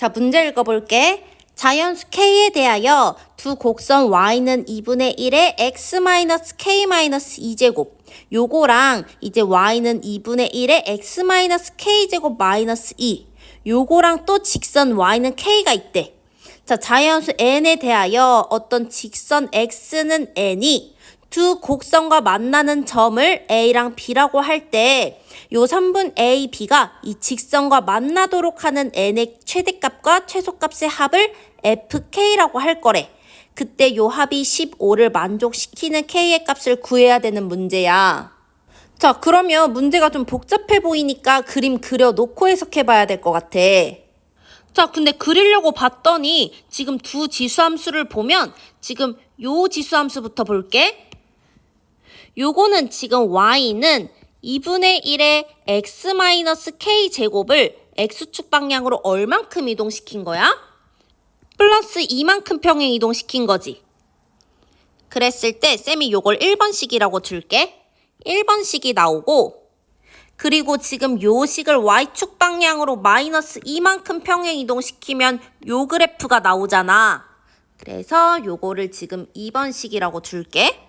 자, 문제 읽어볼게. 자연수 K에 대하여 두 곡선 Y는 2분의 1의 X-K-2제곱. 요거랑 이제 Y는 2분의 1의 X-K제곱 마이너스 2. 요거랑 또 직선 Y는 K가 있대. 자, 자연수 N에 대하여 어떤 직선 X는 N이 두 곡선과 만나는 점을 A랑 B라고 할 때 요 3분 A, B가 이 직선과 만나도록 하는 N의 최대값과 최소값의 합을 FK라고 할 거래. 그때 요 합이 15를 만족시키는 K의 값을 구해야 되는 문제야. 자, 그러면 문제가 좀 복잡해 보이니까 그림 그려놓고 해석해 봐야 될 것 같아. 자, 근데 그리려고 봤더니 지금 두 지수함수를 보면 지금 요 지수함수부터 볼게. 요거는 지금 Y는 2분의 1의 X-K제곱을 X축 방향으로 얼만큼 이동시킨 거야? 플러스 2만큼 평행 이동시킨 거지. 그랬을 때 쌤이 요걸 1번식이라고 줄게. 1번식이 나오고, 그리고 지금 요 식을 Y축 방향으로 마이너스 2만큼 평행 이동시키면 요 그래프가 나오잖아. 그래서 요거를 지금 2번식이라고 줄게.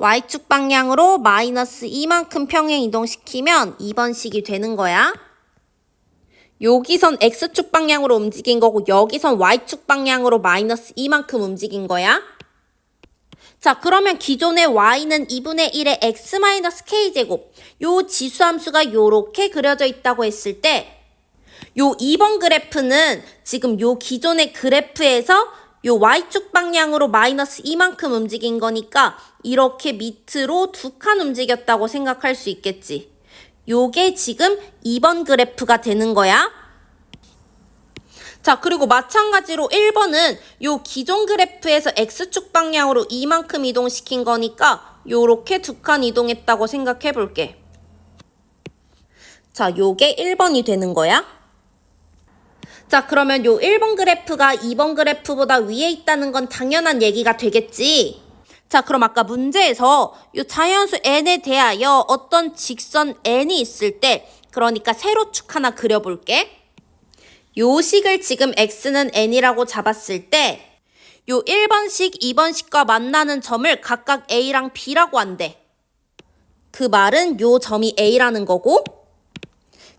Y축 방향으로 마이너스 2만큼 평행 이동시키면 2번식이 되는 거야. 여기선 X축 방향으로 움직인 거고 여기선 Y축 방향으로 마이너스 2만큼 움직인 거야. 자, 그러면 기존의 Y는 2분의 1의 X-K제곱. 요 지수함수가 요렇게 그려져 있다고 했을 때 요 2번 그래프는 지금 요 기존의 그래프에서 요 Y축 방향으로 마이너스 2만큼 움직인 거니까 이렇게 밑으로 두 칸 움직였다고 생각할 수 있겠지. 요게 지금 2번 그래프가 되는 거야. 자, 그리고 마찬가지로 1번은 요 기존 그래프에서 X축 방향으로 이만큼 이동시킨 거니까 요렇게 두 칸 이동했다고 생각해 볼게. 자, 요게 1번이 되는 거야. 자, 그러면 요 1번 그래프가 2번 그래프보다 위에 있다는 건 당연한 얘기가 되겠지. 자, 그럼 아까 문제에서 요 자연수 N에 대하여 어떤 직선 N이 있을 때, 그러니까 세로축 하나 그려볼게. 요 식을 지금 X는 N이라고 잡았을 때, 요 1번식, 2번식과 만나는 점을 각각 A랑 B라고 한대. 그 말은 요 점이 A라는 거고,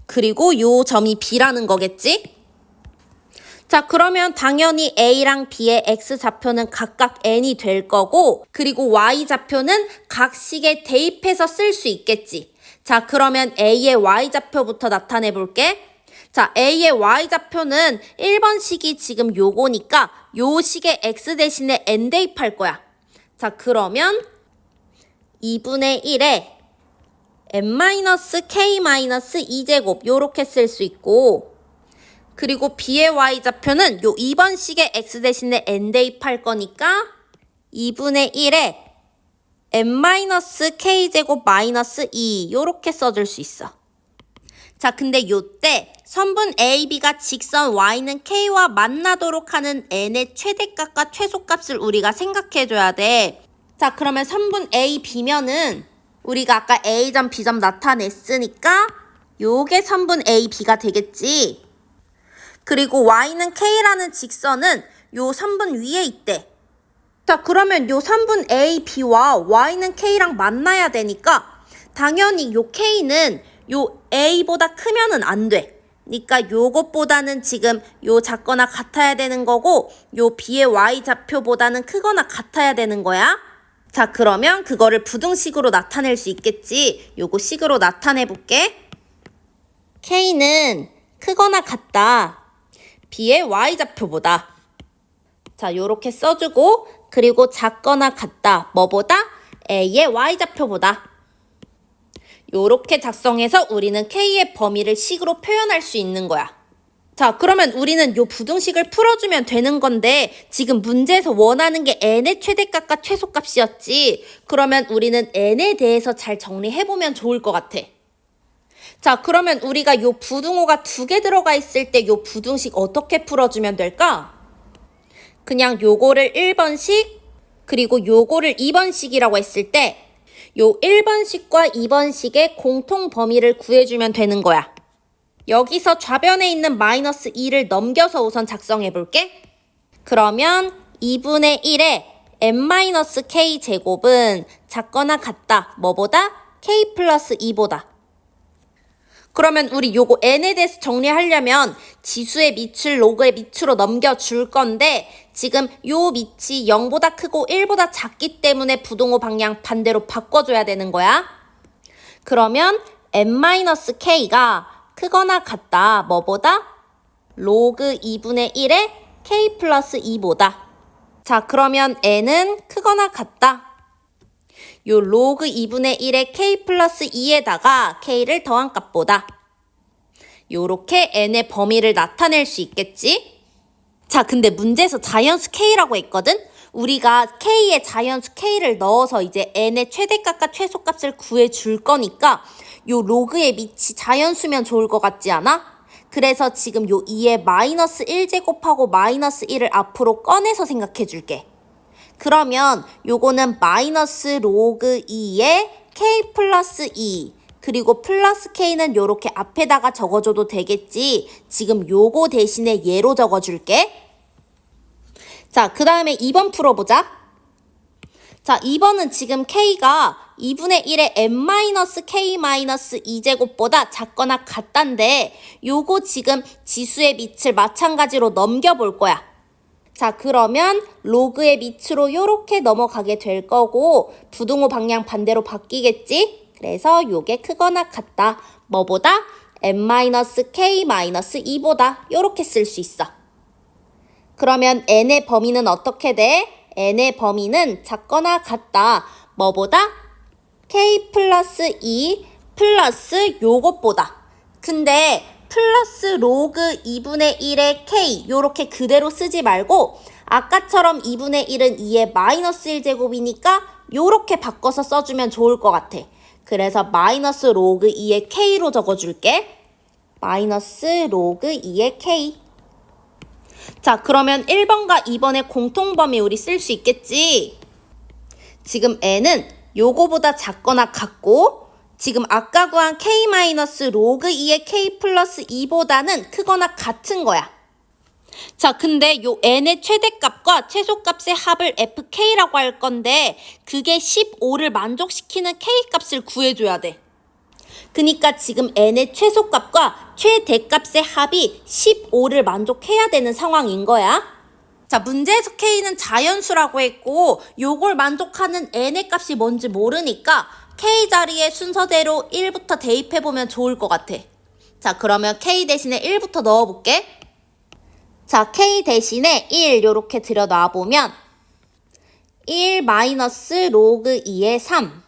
그리고 요 점이 B라는 거겠지? 자, 그러면 당연히 A랑 B의 X좌표는 각각 N이 될 거고, 그리고 Y좌표는 각 식에 대입해서 쓸 수 있겠지. 자, 그러면 A의 Y좌표부터 나타내 볼게. 자, A의 Y좌표는 1번 식이 지금 요거니까 요 식에 X 대신에 N 대입할 거야. 자, 그러면 2분의 1에 N-K-2제곱 요렇게 쓸 수 있고, 그리고 B의 Y좌표는 요 2번 식의 X 대신에 N 대입할 거니까 2분의 1에 N-K제곱 마이너스 2 요렇게 써줄 수 있어. 자, 근데 요때 선분 AB가 직선 Y는 K와 만나도록 하는 N의 최대값과 최소값을 우리가 생각해줘야 돼. 자, 그러면 선분 AB면은 우리가 아까 A점, B점 나타냈으니까 요게 선분 AB가 되겠지. 그리고 Y는 K라는 직선은 요 3분 위에 있대. 자, 그러면 요 3분 A, B와 Y는 K랑 만나야 되니까 당연히 요 K는 요 A보다 크면은 안 돼. 그러니까 요것보다는 지금 요 작거나 같아야 되는 거고 요 B의 Y좌표보다는 크거나 같아야 되는 거야. 자, 그러면 그거를 부등식으로 나타낼 수 있겠지. 요거 식으로 나타내 볼게. K는 크거나 같다. B의 Y좌표보다. 자, 요렇게 써주고, 그리고 작거나 같다. 뭐보다? A의 Y좌표보다. 요렇게 작성해서 우리는 K의 범위를 식으로 표현할 수 있는 거야. 자, 그러면 우리는 요 부등식을 풀어주면 되는 건데, 지금 문제에서 원하는 게 N의 최대값과 최소값이었지. 그러면 우리는 N에 대해서 잘 정리해보면 좋을 것 같아. 자, 그러면 우리가 요 부등호가 2개 들어가 있을 때 요 부등식 어떻게 풀어주면 될까? 그냥 요거를 1번식, 그리고 요거를 2번식이라고 했을 때 요 1번식과 2번식의 공통 범위를 구해주면 되는 거야. 여기서 좌변에 있는 마이너스 2를 넘겨서 우선 작성해 볼게. 그러면 2분의 1에 n-k 제곱은 작거나 같다. 뭐보다? k 플러스 2보다. 그러면 우리 요거 n에 대해서 정리하려면 지수의 밑을 로그의 밑으로 넘겨줄 건데 지금 요 밑이 0보다 크고 1보다 작기 때문에 부동호 방향 반대로 바꿔줘야 되는 거야. 그러면 n-k가 크거나 같다. 뭐보다? 로그 2분의 1에 k 플러스 2보다. 자, 그러면 n은 크거나 같다. 요 로그 2분의 1에 k 플러스 2에다가 k를 더한 값보다. 요렇게 n의 범위를 나타낼 수 있겠지? 자, 근데 문제에서 자연수 k라고 했거든? 우리가 k에 자연수 k를 넣어서 이제 n의 최대값과 최소값을 구해줄 거니까 요 로그의 밑이 자연수면 좋을 것 같지 않아? 그래서 지금 요 2에 마이너스 1제곱하고 마이너스 1을 앞으로 꺼내서 생각해 줄게. 그러면 요거는 마이너스 로그 2에 k 플러스 2 그리고 플러스 k는 요렇게 앞에다가 적어줘도 되겠지. 지금 요거 대신에 얘로 적어줄게. 자, 그 다음에 2번 풀어보자. 자, 2번은 지금 k가 2분의 1의 n-k-2제곱보다 작거나 같단데 요거 지금 지수의 밑을 마찬가지로 넘겨볼 거야. 자, 그러면 로그의 밑으로 요렇게 넘어가게 될 거고 부동호 방향 반대로 바뀌겠지? 그래서 요게 크거나 같다. 뭐보다? n-k-2보다 요렇게 쓸 수 있어. 그러면 n의 범위는 어떻게 돼? n의 범위는 작거나 같다. 뭐보다? k 플러스 2 플러스 요것보다. 근데 플러스 로그 2분의 1의 k 요렇게 그대로 쓰지 말고 아까처럼 2분의 1은 2의 마이너스 1제곱이니까 요렇게 바꿔서 써주면 좋을 것 같아. 그래서 마이너스 로그 2의 k로 적어줄게. 마이너스 로그 2의 k. 자, 그러면 1번과 2번의 공통범위 우리 쓸 수 있겠지? 지금 n은 요거보다 작거나 같고 지금 아까 구한 k-로그 2의 k 플러스 2보다는 크거나 같은 거야. 자, 근데 요 n의 최대값과 최소값의 합을 fk라고 할 건데 그게 15를 만족시키는 k값을 구해줘야 돼. 그니까 지금 n의 최소값과 최대값의 합이 15를 만족해야 되는 상황인 거야. 자, 문제에서 k는 자연수라고 했고 요걸 만족하는 n의 값이 뭔지 모르니까 k 자리에 순서대로 1부터 대입해보면 좋을 것 같아. 자, 그러면 k 대신에 1부터 넣어볼게. 자, k 대신에 1 요렇게 들여놔보면 1 마이너스 로그 2의 3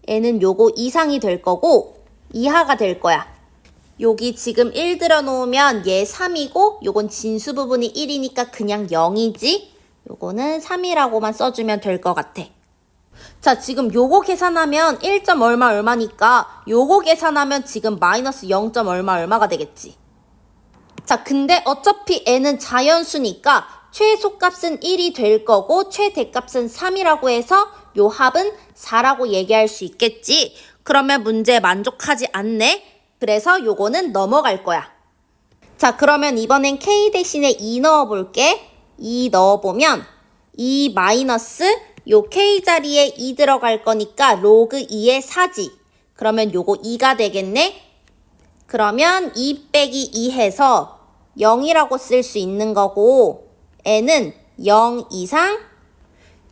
얘는 요거 이상이 될 거고 이하가 될 거야. 여기 지금 1 들여놓으면 얘 3이고 요건 진수 부분이 1이니까 그냥 0이지. 요거는 3이라고만 써주면 될 것 같아. 자, 지금 요거 계산하면 1점 얼마니까 요거 계산하면 지금 마이너스 0점 얼마가 되겠지. 자, 근데 어차피 n은 자연수니까 최소값은 1이 될 거고 최대값은 3이라고 해서 요 합은 4라고 얘기할 수 있겠지. 그러면 문제에 만족하지 않네. 그래서 요거는 넘어갈 거야. 자, 그러면 이번엔 k 대신에 2 넣어볼게. 2 넣어보면 2 마이너스 요 k 자리에 2 들어갈 거니까 로그 2의 4지. 그러면 요거 2가 되겠네. 그러면 2 빼기 2 해서 0이라고 쓸 수 있는 거고 n은 0 이상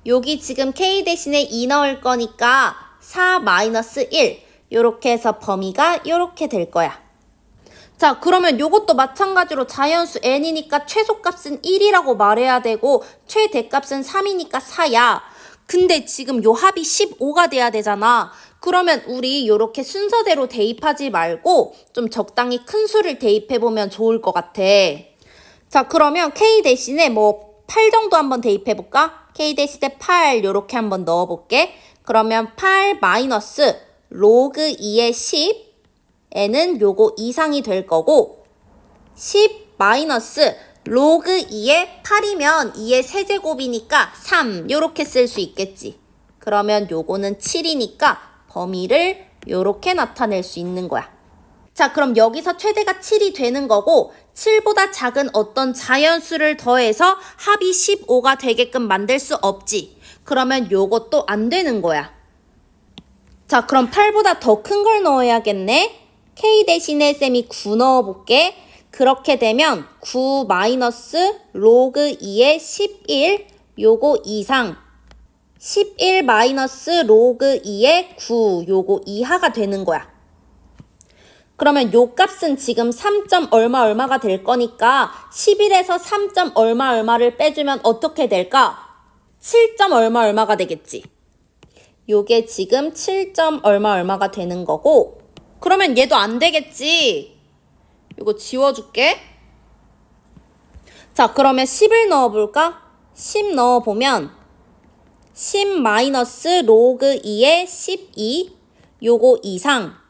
여기 지금 k 대신에 2 넣을 거니까 4 마이너스 1 요렇게 해서 범위가 요렇게 될 거야. 자, 그러면 요것도 마찬가지로 자연수 n이니까 최소값은 1이라고 말해야 되고 최대값은 3이니까 4야. 근데 지금 요 합이 15가 돼야 되잖아. 그러면 우리 요렇게 순서대로 대입하지 말고 좀 적당히 큰 수를 대입해보면 좋을 것 같아. 자, 그러면 k 대신에 뭐 8 정도 한번 대입해볼까? k 대신에 8 요렇게 한번 넣어볼게. 그러면 8 마이너스 로그 2의 10 n은 요거 이상이 될 거고 10 마이너스 로그 2의 8이면 2의 세제곱이니까 3 요렇게 쓸 수 있겠지. 그러면 요거는 7이니까 범위를 요렇게 나타낼 수 있는 거야. 자, 그럼 여기서 최대가 7이 되는 거고 7보다 작은 어떤 자연수를 더해서 합이 15가 되게끔 만들 수 없지. 그러면 요것도 안 되는 거야. 자, 그럼 8보다 더 큰 걸 넣어야겠네. K 대신에 쌤이 9 넣어볼게. 그렇게 되면 9 마이너스 로그 2의 11 요거 이상 11 마이너스 로그 2의 9 요거 이하가 되는 거야. 그러면 요 값은 지금 3점 얼마 얼마가 될 거니까 11에서 3점 얼마 얼마를 빼주면 어떻게 될까? 7점 얼마 얼마가 되겠지. 요게 지금 7점 얼마 얼마가 되는 거고 그러면 얘도 안 되겠지. 이거 지워줄게. 자, 그러면 10을 넣어볼까? 10 넣어보면 10 마이너스 로그 2의 12 요거 이상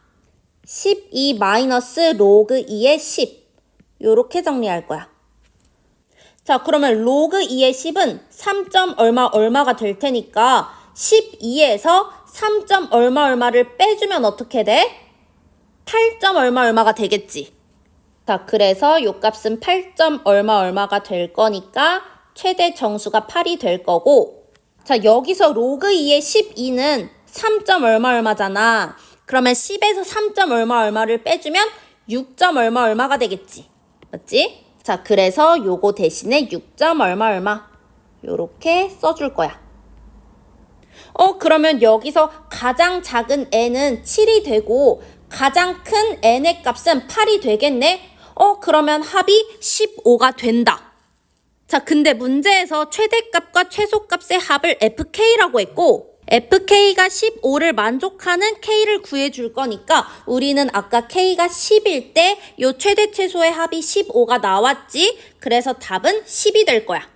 12 마이너스 로그 2의 10 요렇게 정리할 거야. 자, 그러면 로그 2의 10은 3점 얼마 얼마가 될 테니까 12에서 3점 얼마 얼마를 빼주면 어떻게 돼? 8점 얼마 얼마가 되겠지. 자, 그래서 요 값은 8점 얼마 얼마가 될 거니까 최대 정수가 8이 될 거고 자, 여기서 로그 2의 12는 3점 얼마 얼마잖아. 그러면 10에서 3점 얼마 얼마를 빼주면 6점 얼마 얼마가 되겠지. 맞지? 자, 그래서 요거 대신에 6점 얼마 얼마 요렇게 써줄 거야. 그러면 여기서 가장 작은 n은 7이 되고 가장 큰 n의 값은 8이 되겠네? 그러면 합이 15가 된다. 자, 근데 문제에서 최대값과 최소값의 합을 fk라고 했고 fk가 15를 만족하는 k를 구해줄 거니까 우리는 아까 k가 10일 때 요 최대 최소의 합이 15가 나왔지? 그래서 답은 10이 될 거야.